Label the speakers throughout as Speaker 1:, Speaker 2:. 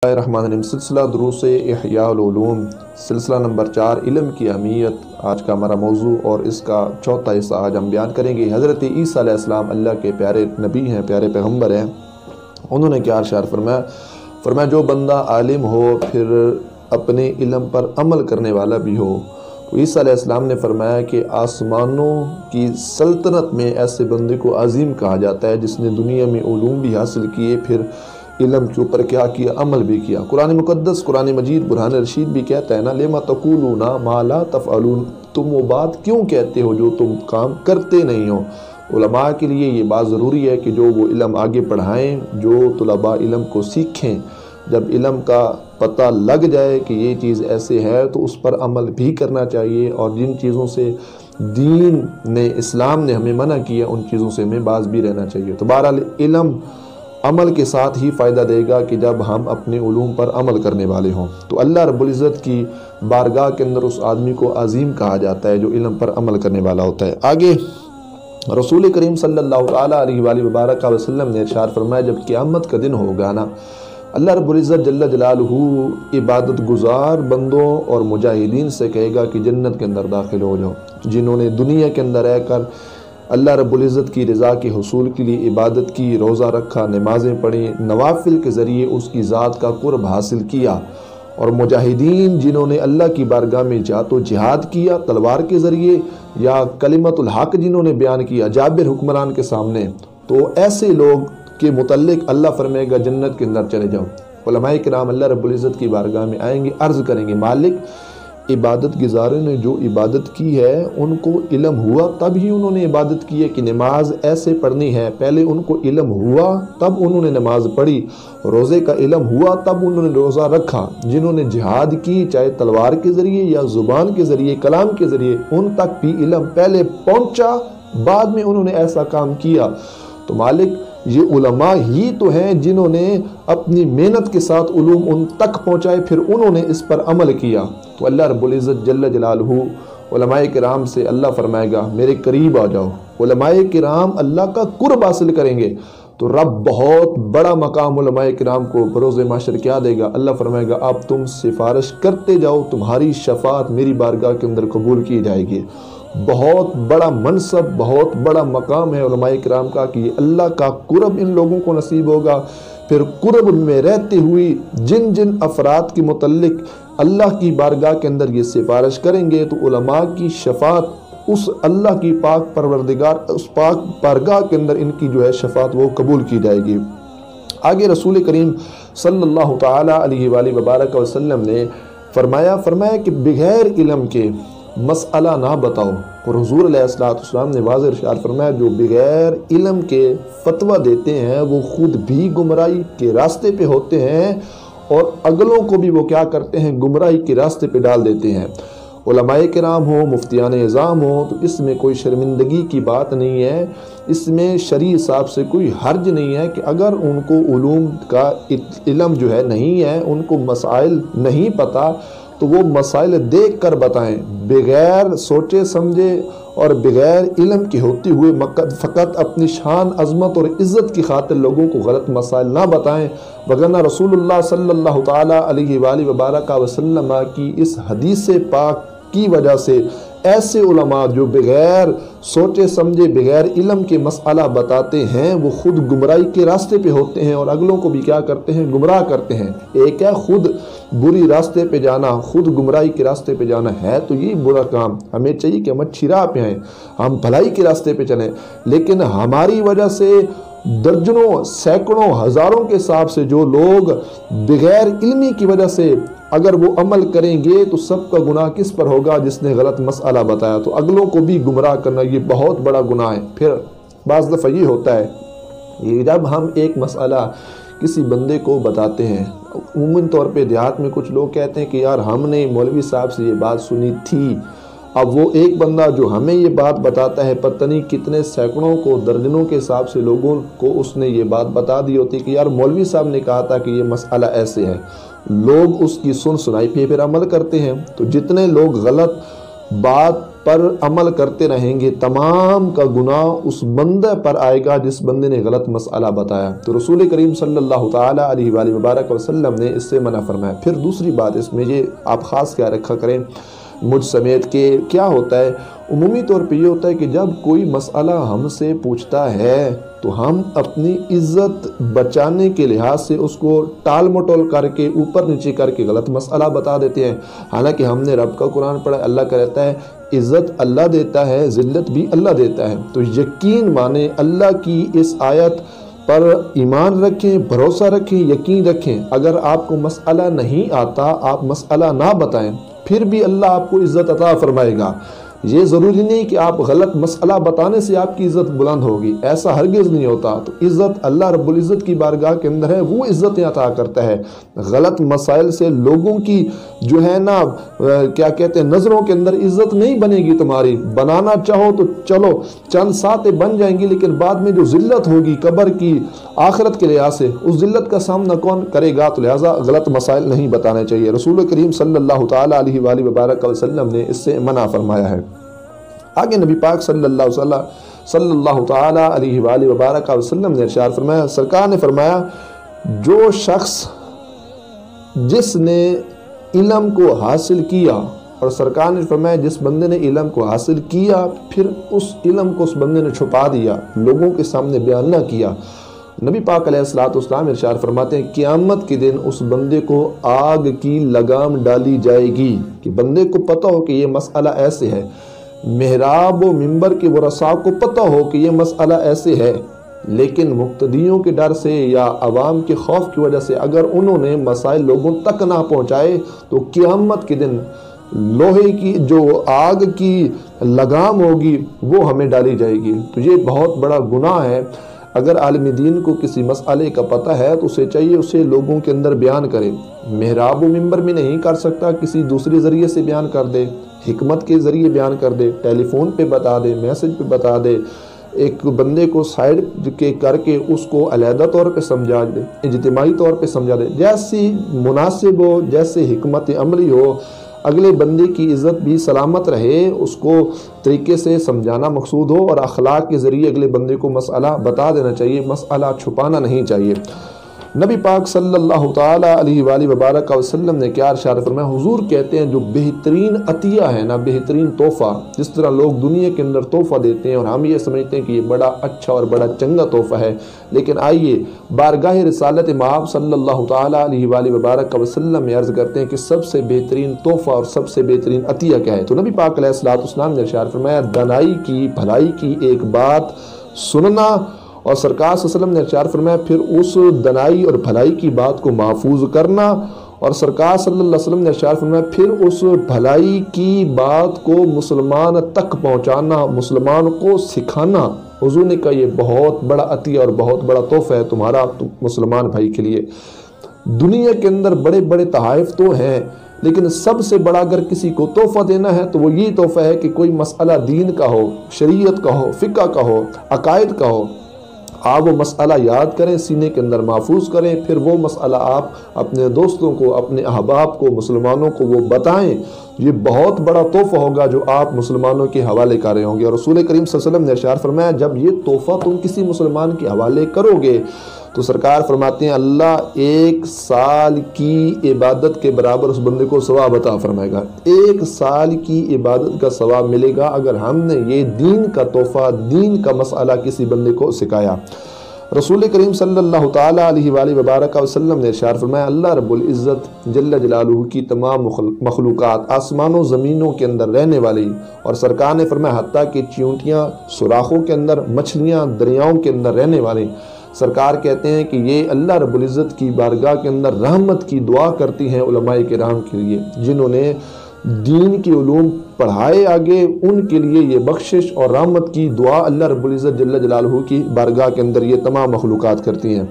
Speaker 1: الرحمن الرحیم سلسلہ دروس احیاء العلوم سلسلہ نمبر 4 علم کی اہمیت آج کا ہمارا موضوع، اور اس کا چوتھا حصہ آج ہم بیان کریں گے۔ حضرت عیسیٰ علیہ السلام اللہ کے پیارے نبی ہیں، پیارے پیغمبر ہیں۔ انہوں نے کیا ارشاد فرمایا جو بندہ عالم ہو پھر اپنے علم پر عمل کرنے والا بھی ہو، تو عیسیٰ علیہ السلام نے فرمایا کہ آسمانوں کی سلطنت میں ایسے بندے کو عظیم کہا جاتا ہے جس نے دنیا میں علوم بھی حاصل کیے، پھر علم کے اوپر کیا کیا، عمل بھی کیا۔ قرآن مقدس، قرآن مجید برہان رشید بھی کہتا ہے نا، لما تقولون ما لا تفعلون، تم وہ بات کیوں کہتے ہو جو تم کام کرتے نہیں ہو۔ علماء کے لیے یہ بات ضروری ہے کہ جو وہ علم آگے پڑھائیں، جو طلباء علم کو سیکھیں، جب علم کا پتہ لگ جائے کہ یہ چیز ایسے ہے تو اس پر عمل بھی کرنا چاہیے، اور جن چیزوں سے دین نے، اسلام نے ہمیں منع کیا، ان چیزوں سے ہمیں باز بھی رہنا چاہیے۔ تو بہرحال علم عمل کے ساتھ ہی فائدہ دے گا کہ جب ہم اپنے علوم پر عمل کرنے والے ہوں۔ تو اللہ رب العزت کی بارگاہ کے اندر اس آدمی کو عظیم کہا جاتا ہے جو علم پر عمل کرنے والا ہوتا ہے۔ آگے رسول کریم صلی اللہ تعالیٰ علیہ وآلہ وبارک وسلم نے ارشاد فرمایا جب قیامت کا دن ہوگا نا، اللہ رب العزت جل جلالہ عبادت گزار بندوں اور مجاہدین سے کہے گا کہ جنت کے اندر داخل ہو جاؤ، جنہوں نے دنیا کے اندر رہ کر اللہ رب العزت کی رضا کے حصول کے لیے عبادت کی، روزہ رکھا، نمازیں پڑھیں، نوافل کے ذریعے اس کی ذات کا قرب حاصل کیا، اور مجاہدین جنہوں نے اللہ کی بارگاہ میں جات و جہاد کیا تلوار کے ذریعے، یا کلمت الحق جنہوں نے بیان کیا جابر حکمران کے سامنے، تو ایسے لوگ کے متعلق اللہ فرمائے گا جنت کے اندر چلے جاؤ۔ علماء کرام اللہ رب العزت کی بارگاہ میں آئیں گے، عرض کریں گے مالک عبادت گزاروں نے جو عبادت کی ہے ان کو علم ہوا تب ہی انہوں نے عبادت کی ہے کہ نماز ایسے پڑھنی ہے، پہلے ان کو علم ہوا تب انہوں نے نماز پڑھی، روزے کا علم ہوا تب انہوں نے روزہ رکھا، جنہوں نے جہاد کی چاہے تلوار کے ذریعے یا زبان کے ذریعے، کلام کے ذریعے، ان تک بھی علم پہلے پہنچا، بعد میں انہوں نے ایسا کام کیا۔ تو مالک یہ علماء ہی تو ہیں جنہوں نے اپنی محنت کے ساتھ علوم ان تک پہنچائے، پھر انہوں نے اس پر عمل کیا۔ تو اللہ رب العزت جل جلالہ علماء کرام سے اللہ فرمائے گا میرے قریب آ جاؤ۔ علماء کرام اللہ کا قرب حاصل کریں گے تو رب بہت بڑا مقام علماء کرام کو بروز محشر کیا دے گا، اللہ فرمائے گا اب تم سفارش کرتے جاؤ، تمہاری شفاعت میری بارگاہ کے اندر قبول کی جائے گی۔ بہت بڑا منصب، بہت بڑا مقام ہے علماء کرام کا کہ اللہ کا قرب ان لوگوں کو نصیب ہوگا۔ پھر قرب میں رہتے ہوئے جن جن افراد کے متعلق اللہ کی بارگاہ کے اندر یہ سفارش کریں گے تو علماء کی شفاعت اس اللہ کی پاک پروردگار، اس پاک بارگاہ کے اندر ان کی جو ہے شفاعت وہ قبول کی جائے گی۔ آگے رسول کریم صلی اللہ تعالیٰ علیہ وآلہ وبارک وسلم نے فرمایا کہ بغیر علم کے مسئلہ نہ بتاؤ، اور حضور علیہ السلام نے واضح ارشاد فرمایا جو بغیر علم کے فتویٰ دیتے ہیں وہ خود بھی گمراہی کے راستے پہ ہوتے ہیں، اور اگلوں کو بھی وہ کیا کرتے ہیں، گمراہی کے راستے پہ ڈال دیتے ہیں۔ علماء کرام ہوں، مفتیان اعظام ہوں، تو اس میں کوئی شرمندگی کی بات نہیں ہے، اس میں شرعی حساب سے کوئی حرج نہیں ہے کہ اگر ان کو علوم کا علم جو ہے نہیں ہے، ان کو مسائل نہیں پتہ، تو وہ مسائل دیکھ کر بتائیں، بغیر سوچے سمجھے اور بغیر علم کے ہوتے ہوئے فقط اپنی شان، عظمت اور عزت کی خاطر لوگوں کو غلط مسائل نہ بتائیں، وگرنہ رسول اللہ صلی اللہ تعالیٰ علیہ وآلہ وبارک وسلم کی اس حدیث پاک کی وجہ سے ایسے علماء جو بغیر سوچے سمجھے، بغیر علم کے مسئلہ بتاتے ہیں، وہ خود گمراہی کے راستے پہ ہوتے ہیں اور اگلوں کو بھی کیا کرتے ہیں، گمراہ کرتے ہیں۔ ایک ہے خود بری راستے پہ جانا، خود گمراہی کے راستے پہ جانا ہے تو یہ برا کام، ہمیں چاہیے کہ ہم اچھی راہ پہ آئیں، ہم بھلائی کے راستے پہ چلیں، لیکن ہماری وجہ سے درجنوں، سینکڑوں، ہزاروں کے حساب سے جو لوگ بغیر علمی کی وجہ سے اگر وہ عمل کریں گے تو سب کا گناہ کس پر ہوگا، جس نے غلط مسئلہ بتایا، تو اگلوں کو بھی گمراہ کرنا یہ بہت بڑا گناہ ہے۔ پھر بعض دفعہ یہ ہوتا ہے کہ جب ہم ایک مسئلہ کسی بندے کو بتاتے ہیں، عموماً طور پہ دیہات میں کچھ لوگ کہتے ہیں کہ یار ہم نے مولوی صاحب سے یہ بات سنی تھی، اب وہ ایک بندہ جو ہمیں یہ بات بتاتا ہے پتہ نہیں کتنے سینکڑوں کو، درجنوں کے حساب سے لوگوں کو اس نے یہ بات بتا دی ہوتی کہ یار مولوی صاحب نے کہا تھا کہ یہ مسئلہ ایسے ہے، لوگ اس کی سنائی پہ پھر عمل کرتے ہیں۔ تو جتنے لوگ غلط بات پر عمل کرتے رہیں گے تمام کا گناہ اس بندے پر آئے گا جس بندے نے غلط مسئلہ بتایا۔ تو رسول کریم صلی اللہ تعالیٰ علیہ وآلہ وبارک وسلم نے اس سے منع فرمایا۔ پھر دوسری بات اس میں یہ آپ خاص خیال رکھا کریں مجھ سمیت کہ کیا ہوتا ہے، عمومی طور پہ یہ ہوتا ہے کہ جب کوئی مسئلہ ہم سے پوچھتا ہے تو ہم اپنی عزت بچانے کے لحاظ سے اس کو ٹال مٹول کر کے اوپر نیچے کر کے غلط مسئلہ بتا دیتے ہیں، حالانکہ ہم نے رب کا قرآن پڑھا، اللہ کا رہتا ہے عزت اللہ دیتا ہے، ذلت بھی اللہ دیتا ہے۔ تو یقین مانیں اللہ کی اس آیت پر ایمان رکھیں، بھروسہ رکھیں، یقین رکھیں، اگر آپ کو مسئلہ نہیں آتا آپ مسئلہ نہ بتائیں پھر بھی اللہ آپ کو عزت عطا فرمائے گا۔ یہ ضروری نہیں کہ آپ غلط مسئلہ بتانے سے آپ کی عزت بلند ہوگی، ایسا ہرگز نہیں ہوتا۔ تو عزت اللہ رب العزت کی بارگاہ کے اندر ہے، وہ عزتیں عطا کرتا ہے۔ غلط مسائل سے لوگوں کی جو ہے نا کیا کہتے ہیں نظروں کے اندر عزت نہیں بنے گی تمہاری، بنانا چاہو تو چلو چند ساتیں بن جائیں گی، لیکن بعد میں جو ذلت ہوگی قبر کی آخرت کے لحاظ سے اس ذلت کا سامنا کون کرے گا؟ تو لہٰذا غلط مسائل نہیں بتانے چاہیے۔ رسول کریم صلی اللہ تعالیٰ علیہ وآلہ وبارک وسلم نے اس سے منع فرمایا ہے۔ آگے نبی پاک صلی اللہ تعالیٰ علیہ وآلہ وبارک وسلم نے ارشاد فرمایا، سرکار نے فرمایا جو شخص جس نے علم کو حاصل کیا، اور سرکار نے فرمایا جس بندے نے علم کو حاصل کیا پھر اس علم کو اس بندے نے چھپا دیا، لوگوں کے سامنے بیان نہ کیا، نبی پاک علیہ السلام ارشاد فرماتے ہیں قیامت کے دن اس بندے کو آگ کی لگام ڈالی جائے گی کہ بندے کو پتہ ہو کہ یہ مسئلہ ایسے ہے، محراب و منبر کے ورثاء کو پتہ ہو کہ یہ مسئلہ ایسے ہے، لیکن مقتدیوں کے ڈر سے یا عوام کے خوف کی وجہ سے اگر انہوں نے مسائل لوگوں تک نہ پہنچائے تو قیامت کے دن لوہے کی جو آگ کی لگام ہوگی وہ ہمیں ڈالی جائے گی۔ تو یہ بہت بڑا گناہ ہے۔ اگر عالم دین کو کسی مسئلے کا پتہ ہے تو اسے چاہیے اسے لوگوں کے اندر بیان کرے، محراب و منبر میں نہیں کر سکتا کسی دوسرے ذریعے سے بیان کر دے، حکمت کے ذریعے بیان کر دے، ٹیلی فون پہ بتا دے، میسج پہ بتا دے، ایک بندے کو سائیڈ کے کر کے اس کو علیحدہ طور پہ سمجھا دے، اجتماعی طور پہ سمجھا دے، جیسی مناسب ہو، جیسے حکمت عملی ہو، اگلے بندے کی عزت بھی سلامت رہے، اس کو طریقے سے سمجھانا مقصود ہو اور اخلاق کے ذریعے اگلے بندے کو مسئلہ بتا دینا چاہیے، مسئلہ چھپانا نہیں چاہیے۔ نبی پاک صلی اللہ تعالیٰ علیہ وآلہ وبارک وسلم نے کیا ارشاد فرمایا، حضور کہتے ہیں جو بہترین عطیہ ہے نا، بہترین تحفہ، جس طرح لوگ دنیا کے اندر تحفہ دیتے ہیں اور ہم یہ سمجھتے ہیں کہ یہ بڑا اچھا اور بڑا چنگا تحفہ ہے، لیکن آئیے بارگاہ رسالت مآب صلی اللہ تعالیٰ علیہ وآلہ وبارک وسلم میں عرض کرتے ہیں کہ سب سے بہترین تحفہ اور سب سے بہترین عطیہ کیا ہے؟ تو نبی پاک علیہ السلام نے ارشاد فرمایا دانائی کی، بھلائی کی ایک بات سننا، اور سرکار صلی اللہ علیہ وسلم نے ارشاد فرمایا پھر اس دنائی اور بھلائی کی بات کو محفوظ کرنا، اور سرکار صلی اللہ علیہ وسلم نے ارشاد فرمایا پھر اس بھلائی کی بات کو مسلمان تک پہنچانا، مسلمان کو سکھانا۔ حضور نے کہا یہ بہت بڑا عطیہ اور بہت بڑا تحفہ ہے تمہارا مسلمان بھائی کے لیے۔ دنیا کے اندر بڑے بڑے تحائف تو ہیں، لیکن سب سے بڑا اگر کسی کو تحفہ دینا ہے تو وہ یہ تحفہ ہے کہ کوئی مسئلہ دین کا ہو، شریعت کا ہو، فقہ کا ہو، عقائد کا ہو، آپ وہ مسئلہ یاد کریں، سینے کے اندر محفوظ کریں، پھر وہ مسئلہ آپ اپنے دوستوں کو، اپنے احباب کو، مسلمانوں کو وہ بتائیں۔ یہ بہت بڑا تحفہ ہوگا جو آپ مسلمانوں کے حوالے کر رہے ہوں گے۔ اور رسول کریم صلی اللہ علیہ وسلم نے ارشاد فرمایا جب یہ تحفہ تم کسی مسلمان کے حوالے کرو گے تو سرکار فرماتے ہیں اللہ 1 سال کی عبادت کے برابر اس بندے کو ثواب عطا فرمائے گا۔ 1 سال کی عبادت کا ثواب ملے گا اگر ہم نے یہ دین کا تحفہ، دین کا مسئلہ کسی بندے کو سکھایا۔ رسول کریم صلی اللہ تعالیٰ علیہ وآلہ وبارک وسلم نے ارشاد فرمایا اللہ رب العزت جل جلالہ کی تمام مخلوقات آسمان و زمینوں کے اندر رہنے والی، اور سرکار نے فرمایا حتیٰ کہ چیونٹیاں سوراخوں کے اندر، مچھلیاں دریاؤں کے اندر رہنے والی، سرکار کہتے ہیں کہ یہ اللہ رب العزت کی بارگاہ کے اندر رحمت کی دعا کرتی ہیں علماء کرام کے لیے، جنہوں نے دین کی علوم پڑھائے آگے، ان کے لیے یہ بخشش اور رحمت کی دعا اللہ رب العزت جل جلالہ کی بارگاہ کے اندر یہ تمام مخلوقات کرتی ہیں۔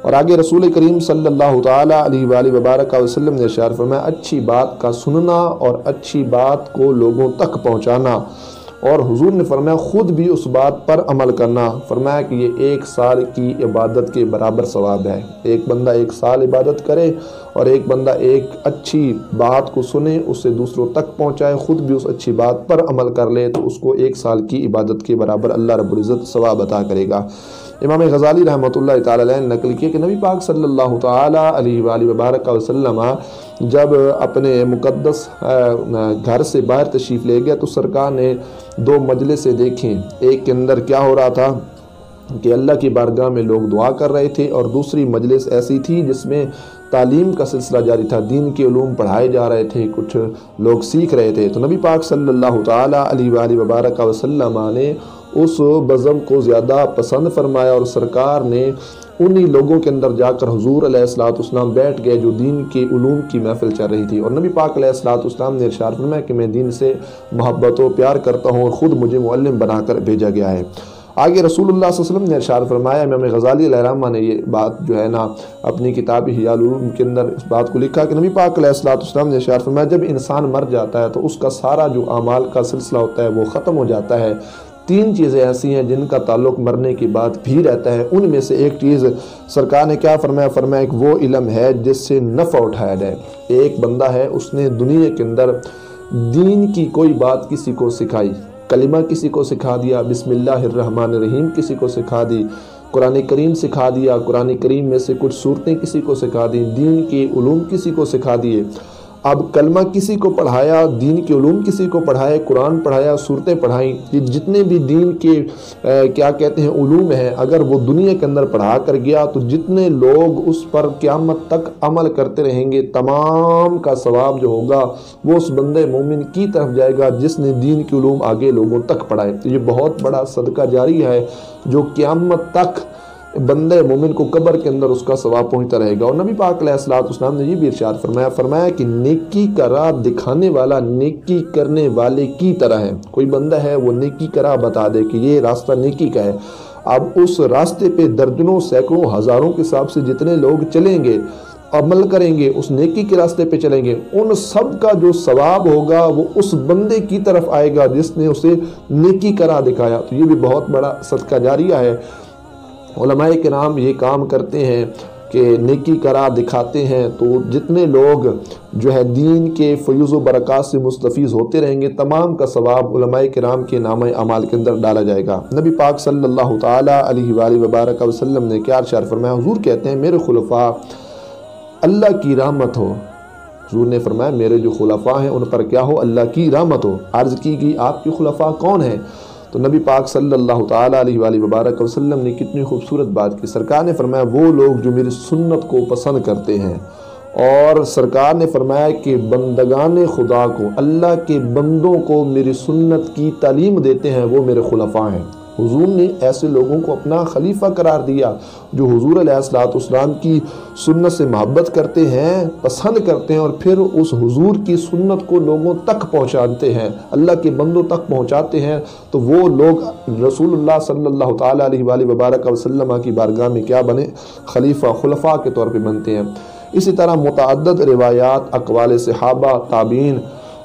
Speaker 1: اور آگے رسول کریم صلی اللہ تعالیٰ علیہ وآلہ وبارک وسلم نے ارشاد فرمایا اچھی بات کا سننا اور اچھی بات کو لوگوں تک پہنچانا اور حضور نے فرمایا خود بھی اس بات پر عمل کرنا، فرمایا کہ یہ 1 سال کی عبادت کے برابر ثواب ہے۔ ایک بندہ 1 سال عبادت کرے اور ایک بندہ ایک اچھی بات کو سنے، اسے دوسروں تک پہنچائے، خود بھی اس اچھی بات پر عمل کر لے، تو اس کو 1 سال کی عبادت کے برابر اللہ رب العزت ثواب عطا کرے گا۔ امام غزالی رحمۃ اللہ تعالی علیہ نے نقل کیا کہ نبی پاک صلی اللہ تعالی علیہ وآلہ وبارک وسلم جب اپنے مقدس گھر سے باہر تشریف لے گیا تو سرکار نے 2 مجلسیں دیکھیں۔ ایک کے اندر کیا ہو رہا تھا کہ اللہ کی بارگاہ میں لوگ دعا کر رہے تھے، اور دوسری مجلس ایسی تھی جس میں تعلیم کا سلسلہ جاری تھا، دین کے علوم پڑھائے جا رہے تھے، کچھ لوگ سیکھ رہے تھے۔ تو نبی پاک صلی اللہ تعالی علیہ وآلہ وبارک وسلم نے اس بزم کو زیادہ پسند فرمایا، اور سرکار نے انہی لوگوں کے اندر جا کر حضور علیہ السلام بیٹھ گئے جو دین کے علوم کی محفل چل رہی تھی، اور نبی پاک علیہ السلام نے ارشاد فرمایا کہ میں دین سے محبت و پیار کرتا ہوں اور خود مجھے معلم بنا کر بھیجا گیا ہے۔ آگے رسول اللہ صلی اللہ علیہ وسلم نے ارشاد فرمایا، امام غزالی علیہ رحمہ نے یہ بات جو ہے نا اپنی کتاب احیاء العلوم کے اندر اس بات کو لکھا کہ نبی پاک علیہ السلام نے ارشاد فرمایا جب انسان مر جاتا ہے تو اس کا سارا جو اعمال کا سلسلہ ہوتا ہے وہ ختم ہو جاتا ہے۔ 3 چیزیں ایسی ہیں جن کا تعلق مرنے کے بعد بھی رہتا ہے، ان میں سے ایک چیز سرکار نے کیا فرمایا، فرمایا ایک وہ علم ہے جس سے نفع اٹھایا جائے۔ ایک بندہ ہے اس نے دنیا کے اندر دین کی کوئی بات کسی کو سکھائی، کلمہ کسی کو سکھا دیا، بسم اللہ الرحمن الرحیم کسی کو سکھا دی، قرآن کریم سکھا دیا، قرآن کریم میں سے کچھ صورتیں کسی کو سکھا دی، دین کے علوم کسی کو سکھا دیے۔ اب کلمہ کسی کو پڑھایا، دین کے علوم کسی کو پڑھائے، قرآن پڑھایا، صورتیں پڑھائیں، یہ جتنے بھی دین کے کیا کہتے ہیں علوم ہیں، اگر وہ دنیا کے اندر پڑھا کر گیا تو جتنے لوگ اس پر قیامت تک عمل کرتے رہیں گے تمام کا ثواب جو ہوگا وہ اس بندے مومن کی طرف جائے گا جس نے دین کے علوم آگے لوگوں تک پڑھائے۔ تو یہ بہت بڑا صدقہ جاری ہے جو قیامت تک بندے مومن کو قبر کے اندر اس کا ثواب پہنچتا رہے گا۔ اور نبی پاک علیہ السلام نے یہ بھی ارشاد فرمایا کہ نیکی کا راہ دکھانے والا نیکی کرنے والے کی طرح ہے۔ کوئی بندہ ہے وہ نیکی کا راہ بتا دے کہ یہ راستہ نیکی کا ہے، اب اس راستے پہ درجنوں سینکڑوں ہزاروں کے حساب سے جتنے لوگ چلیں گے، عمل کریں گے، اس نیکی کے راستے پہ چلیں گے، ان سب کا جو ثواب ہوگا وہ اس بندے کی طرف آئے گا جس نے اسے نیکی کا راہ دکھایا۔ تو یہ بھی بہت بڑا صدقہ جاریہ ہے۔ علماء کرام یہ کام کرتے ہیں کہ نیکی کا راہ دکھاتے ہیں، تو جتنے لوگ جو ہے دین کے فیوز و برکات سے مستفیض ہوتے رہیں گے تمام کا ثواب علماء کرام کے نامہ اعمال کے اندر ڈالا جائے گا۔ نبی پاک صلی اللہ تعالی علیہ وآلہ وبارک وسلم نے کیا ارشاد فرمایا، حضور کہتے ہیں میرے خلفاء اللہ کی رحمت ہو۔ حضور نے فرمایا میرے جو خلفاء ہیں ان پر کیا ہو، اللہ کی رحمت ہو۔ عرض کی گئی آپ کے خلفاء کون ہیں؟ تو نبی پاک صلی اللہ تعالی علیہ وآلہ وبارک وسلم نے کتنی خوبصورت بات کی۔ سرکار نے فرمایا وہ لوگ جو میری سنت کو پسند کرتے ہیں، اور سرکار نے فرمایا کہ بندگان خدا کو، اللہ کے بندوں کو میری سنت کی تعلیم دیتے ہیں وہ میرے خلفاء ہیں۔ حضور نے ایسے لوگوں کو اپنا خلیفہ قرار دیا جو حضور علیہ السلام کی سنت سے محبت کرتے ہیں، پسند کرتے ہیں، اور پھر اس حضور کی سنت کو لوگوں تک پہنچاتے ہیں، اللہ کے بندوں تک پہنچاتے ہیں۔ تو وہ لوگ رسول اللہ صلی اللہ تعالی علیہ وآلہ وبارک وسلم کی بارگاہ میں کیا بنے، خلیفہ، خلفاء کے طور پہ بنتے ہیں۔ اسی طرح متعدد روایات، اقوال صحابہ، تابعین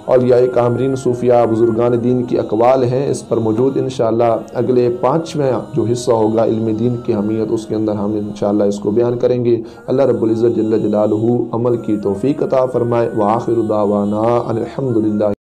Speaker 1: اور یا کامرین صوفیاء بزرگان دین کی اقوال ہیں اس پر موجود۔ انشاءاللہ اگلے 5واں جو حصہ ہوگا علم دین کی اہمیت، اس کے اندر ہم انشاءاللہ اس کو بیان کریں گے۔ اللہ رب العزت جل جلالہ عمل کی توفیق عطا فرمائے۔ وآخر دعوانا ان الحمدللہ۔